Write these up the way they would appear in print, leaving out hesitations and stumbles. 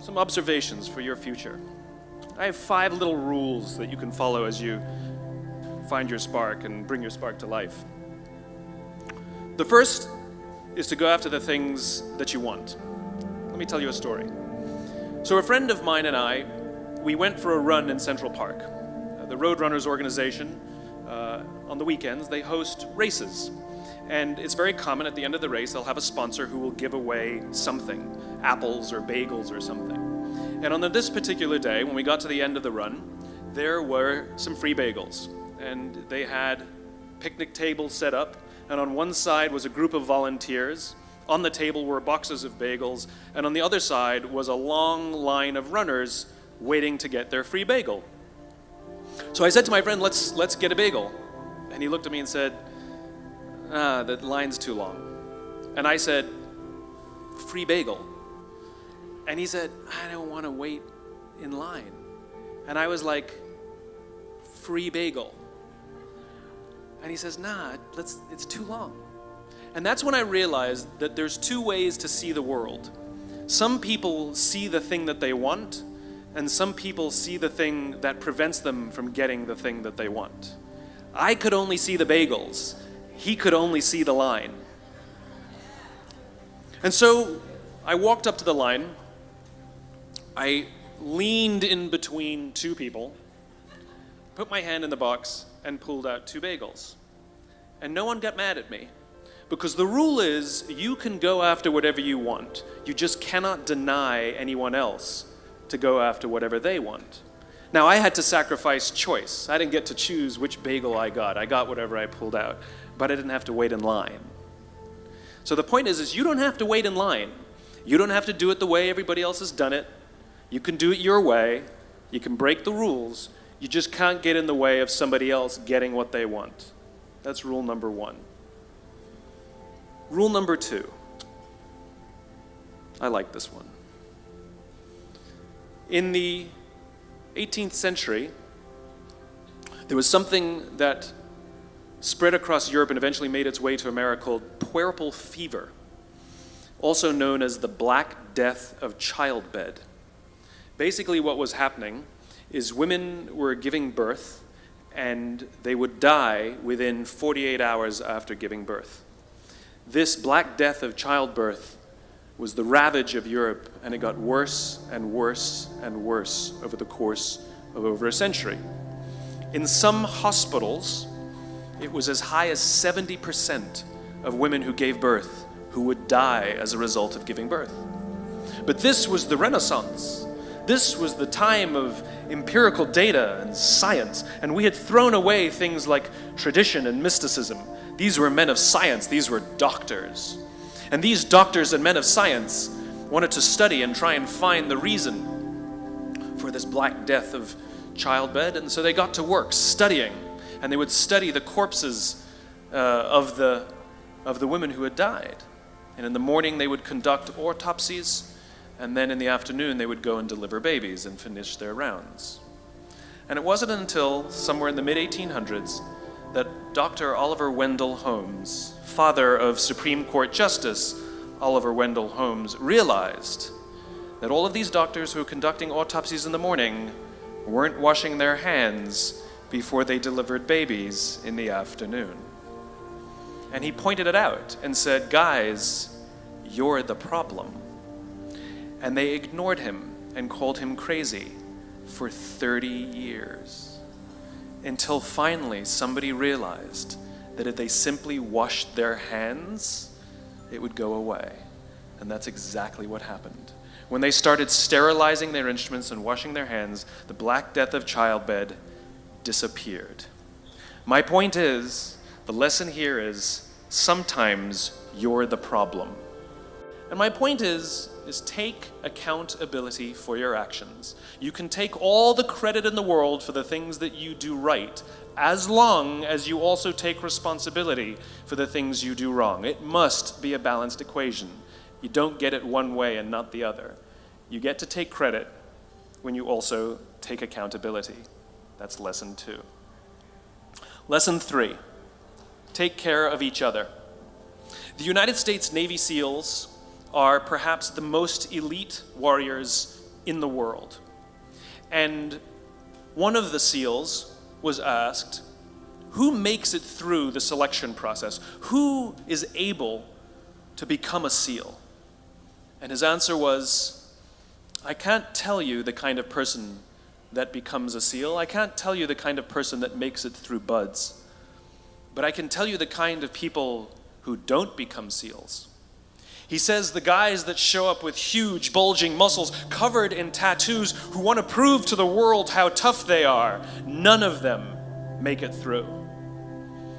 some observations for your future. I have 5 little rules that you can follow as you find your spark and bring your spark to life. The first is to go after the things that you want. Let me tell you a story. So a friend of mine and I, we went for a run in Central Park. The Roadrunners organization, on the weekends, they host races. And it's very common at the end of the race, they'll have a sponsor who will give away something, apples or bagels or something. And on this particular day, when we got to the end of the run, there were some free bagels. And they had picnic tables set up, and on one side was a group of volunteers. On the table were boxes of bagels, and on the other side was a long line of runners waiting to get their free bagel. So I said to my friend, let's get a bagel. And he looked at me and said, the line's too long. And I said, free bagel. And he said, I don't want to wait in line. And I was like, free bagel. And he says, nah, it's too long. And that's when I realized that there's 2 ways to see the world. Some people see the thing that they want, and some people see the thing that prevents them from getting the thing that they want. I could only see the bagels. He could only see the line. And so I walked up to the line. I leaned in between 2 people, put my hand in the box, and pulled out 2 bagels. And no one got mad at me. Because the rule is, you can go after whatever you want. You just cannot deny anyone else to go after whatever they want. Now, I had to sacrifice choice. I didn't get to choose which bagel I got. I got whatever I pulled out. But I didn't have to wait in line. So the point is you don't have to wait in line. You don't have to do it the way everybody else has done it. You can do it your way. You can break the rules. You just can't get in the way of somebody else getting what they want. That's rule number 1. Rule number 2. I like this one. In the 18th century, there was something that spread across Europe and eventually made its way to America called puerperal fever, also known as the Black Death of childbed. Basically what was happening is women were giving birth and they would die within 48 hours after giving birth. This Black Death of childbirth was the ravage of Europe, and it got worse and worse and worse over the course of over a century. In some hospitals, it was as high as 70% of women who gave birth who would die as a result of giving birth. But this was the Renaissance. This was the time of empirical data and science, and we had thrown away things like tradition and mysticism. These were men of science. These were doctors. And these doctors and men of science wanted to study and try and find the reason for this Black Death of childbed, and so they got to work studying, and they would study the corpses of the women who had died. And in the morning they would conduct autopsies, and then in the afternoon they would go and deliver babies and finish their rounds. And it wasn't until somewhere in the mid-1800s that Dr. Oliver Wendell Holmes, father of Supreme Court Justice Oliver Wendell Holmes, realized that all of these doctors who were conducting autopsies in the morning weren't washing their hands before they delivered babies in the afternoon. And he pointed it out and said, guys, you're the problem. And they ignored him and called him crazy for 30 years. Until finally somebody realized that if they simply washed their hands, it would go away. And that's exactly what happened. When they started sterilizing their instruments and washing their hands, the Black Death of childbed disappeared. My point is, the lesson here is, sometimes you're the problem. And my point is take accountability for your actions. You can take all the credit in the world for the things that you do right, as long as you also take responsibility for the things you do wrong. It must be a balanced equation. You don't get it one way and not the other. You get to take credit when you also take accountability. That's lesson 2. Lesson 3, take care of each other. The United States Navy SEALs are perhaps the most elite warriors in the world. And one of the SEALs was asked, who makes it through the selection process? Who is able to become a SEAL? And his answer was, I can't tell you the kind of person that becomes a SEAL. I can't tell you the kind of person that makes it through BUD/S. But I can tell you the kind of people who don't become SEALs. He says the guys that show up with huge, bulging muscles, covered in tattoos, who want to prove to the world how tough they are, none of them make it through.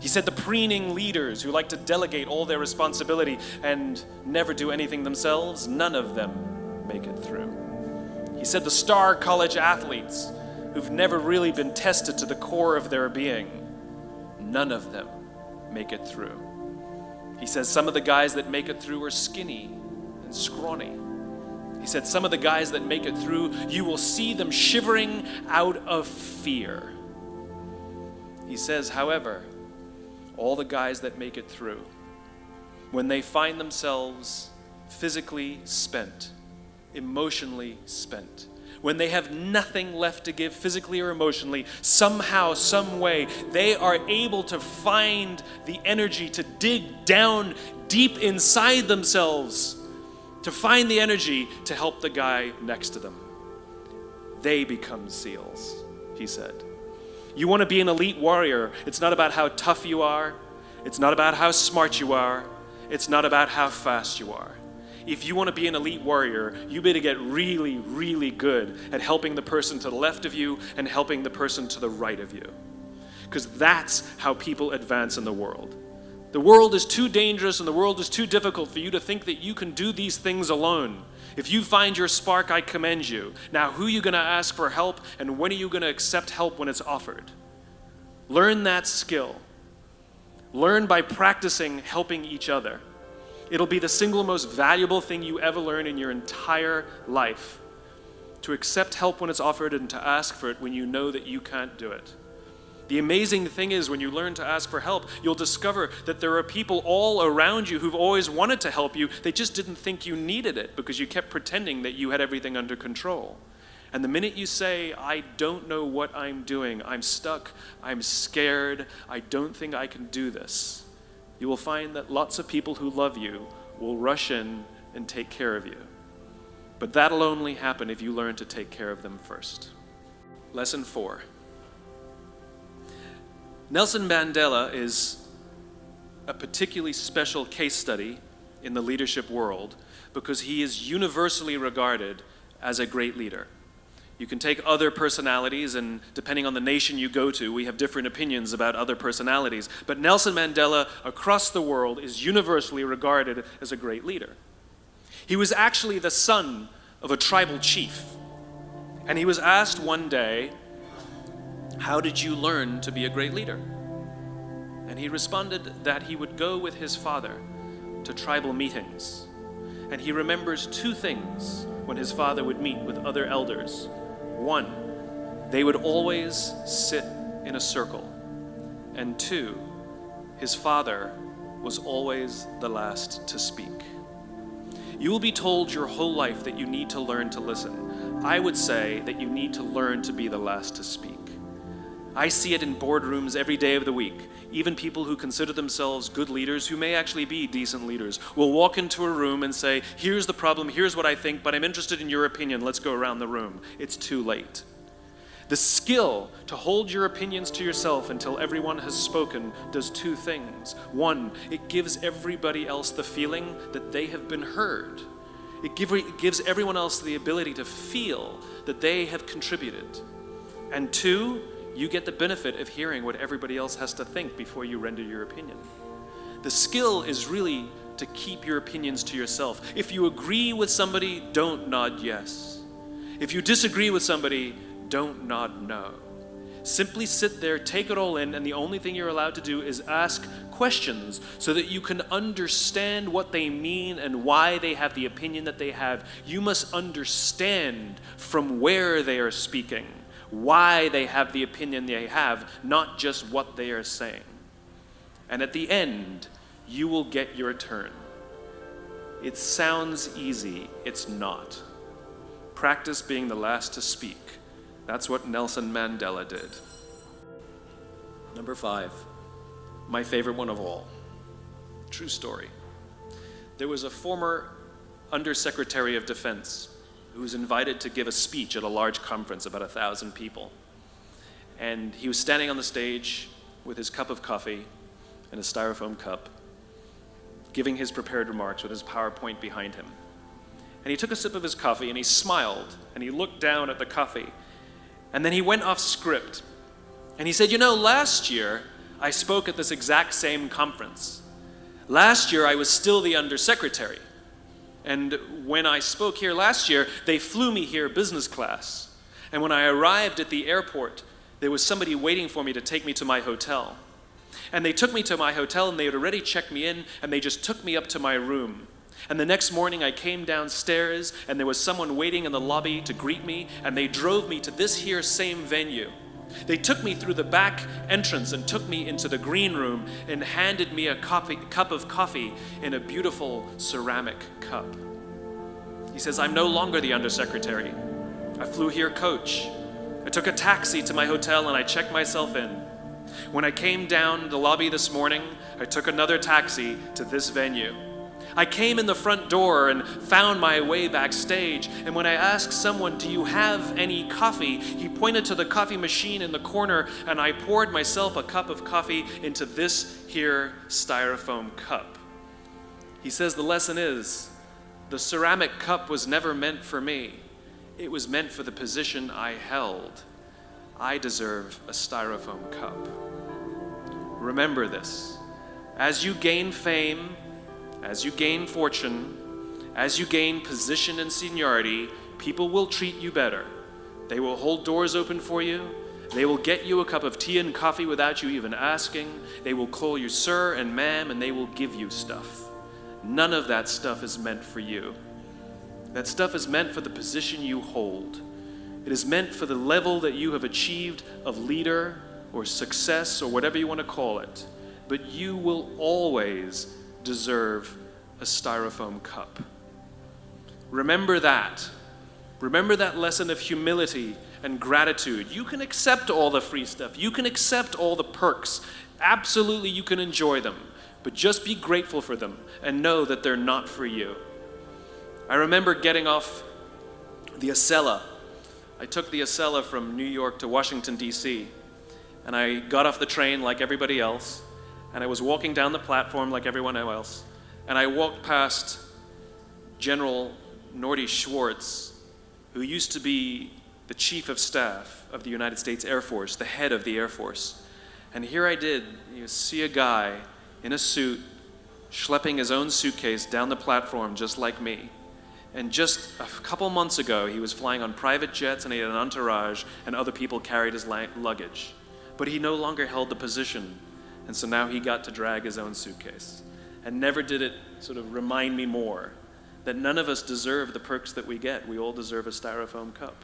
He said the preening leaders who like to delegate all their responsibility and never do anything themselves, none of them make it through. He said the star college athletes who've never really been tested to the core of their being, none of them make it through. He says some of the guys that make it through are skinny and scrawny. He said some of the guys that make it through, you will see them shivering out of fear. He says, however, all the guys that make it through, when they find themselves physically spent, emotionally spent, when they have nothing left to give physically or emotionally, somehow, some way, they are able to find the energy to dig down deep inside themselves, to find the energy to help the guy next to them. They become SEALs, he said. You want to be an elite warrior. It's not about how tough you are. It's not about how smart you are. It's not about how fast you are. If you want to be an elite warrior, you better get really, really good at helping the person to the left of you and helping the person to the right of you. Because that's how people advance in the world. The world is too dangerous and the world is too difficult for you to think that you can do these things alone. If you find your spark, I commend you. Now, who are you going to ask for help, and when are you going to accept help when it's offered? Learn that skill. Learn by practicing helping each other. It'll be the single most valuable thing you ever learn in your entire life. To accept help when it's offered and to ask for it when you know that you can't do it. The amazing thing is when you learn to ask for help, you'll discover that there are people all around you who've always wanted to help you. They just didn't think you needed it because you kept pretending that you had everything under control. And the minute you say, I don't know what I'm doing, I'm stuck, I'm scared, I don't think I can do this, you will find that lots of people who love you will rush in and take care of you. But that'll only happen if you learn to take care of them first. Lesson 4. Nelson Mandela is a particularly special case study in the leadership world because he is universally regarded as a great leader. You can take other personalities, and depending on the nation you go to, we have different opinions about other personalities. But Nelson Mandela, across the world, is universally regarded as a great leader. He was actually the son of a tribal chief. And he was asked one day, how did you learn to be a great leader? And he responded that he would go with his father to tribal meetings. And he remembers two things when his father would meet with other elders. One, they would always sit in a circle. And two, his father was always the last to speak. You will be told your whole life that you need to learn to listen. I would say that you need to learn to be the last to speak. I see it in boardrooms every day of the week. Even people who consider themselves good leaders, who may actually be decent leaders, will walk into a room and say, here's the problem, here's what I think, but I'm interested in your opinion, let's go around the room. It's too late. The skill to hold your opinions to yourself until everyone has spoken does two things. One, it gives everybody else the feeling that they have been heard. It gives everyone else the ability to feel that they have contributed. And two, you get the benefit of hearing what everybody else has to think before you render your opinion. The skill is really to keep your opinions to yourself. If you agree with somebody, don't nod yes. If you disagree with somebody, don't nod no. Simply sit there, take it all in, and the only thing you're allowed to do is ask questions so that you can understand what they mean and why they have the opinion that they have. You must understand from where they are speaking, why they have the opinion they have, not just what they are saying. And at the end, you will get your turn. It sounds easy, it's not. Practice being the last to speak. That's what Nelson Mandela did. Number 5, my favorite one of all. True story. There was a former Undersecretary of Defense who was invited to give a speech at a large conference, about 1,000 people. And he was standing on the stage with his cup of coffee and a styrofoam cup, giving his prepared remarks with his PowerPoint behind him. And he took a sip of his coffee and he smiled and he looked down at the coffee. And then he went off script. And he said, you know, last year I spoke at this exact same conference. Last year I was still the undersecretary. And when I spoke here last year, they flew me here business class. And when I arrived at the airport, there was somebody waiting for me to take me to my hotel. And they took me to my hotel and they had already checked me in and they just took me up to my room. And the next morning I came downstairs and there was someone waiting in the lobby to greet me and they drove me to this here same venue. They took me through the back entrance and took me into the green room and handed me a cup of coffee in a beautiful ceramic cup. He says, I'm no longer the undersecretary. I flew here coach. I took a taxi to my hotel and I checked myself in. When I came down the lobby this morning, I took another taxi to this venue. I came in the front door and found my way backstage, and when I asked someone, do you have any coffee? He pointed to the coffee machine in the corner, and I poured myself a cup of coffee into this here styrofoam cup. He says the lesson is, the ceramic cup was never meant for me. It was meant for the position I held. I deserve a styrofoam cup. Remember this. As you gain fame, as you gain fortune, as you gain position and seniority, people will treat you better. They will hold doors open for you. They will get you a cup of tea and coffee without you even asking. They will call you sir and ma'am, and they will give you stuff. None of that stuff is meant for you. That stuff is meant for the position you hold. It is meant for the level that you have achieved of leader or success or whatever you want to call it. But you will always deserve a styrofoam cup. Remember that. Remember that lesson of humility and gratitude. You can accept all the free stuff. You can accept all the perks. Absolutely, you can enjoy them. But just be grateful for them and know that they're not for you. I remember getting off the Acela. I took the Acela from New York to Washington, D.C. And I got off the train like everybody else. And I was walking down the platform like everyone else. And I walked past General Norty Schwartz, who used to be the Chief of Staff of the United States Air Force, the head of the Air Force. And here I did, you see a guy in a suit schlepping his own suitcase down the platform just like me. And just a couple months ago, he was flying on private jets and he had an entourage and other people carried his luggage. But he no longer held the position. And so now he got to drag his own suitcase. And never did it sort of remind me more that none of us deserve the perks that we get. We all deserve a styrofoam cup.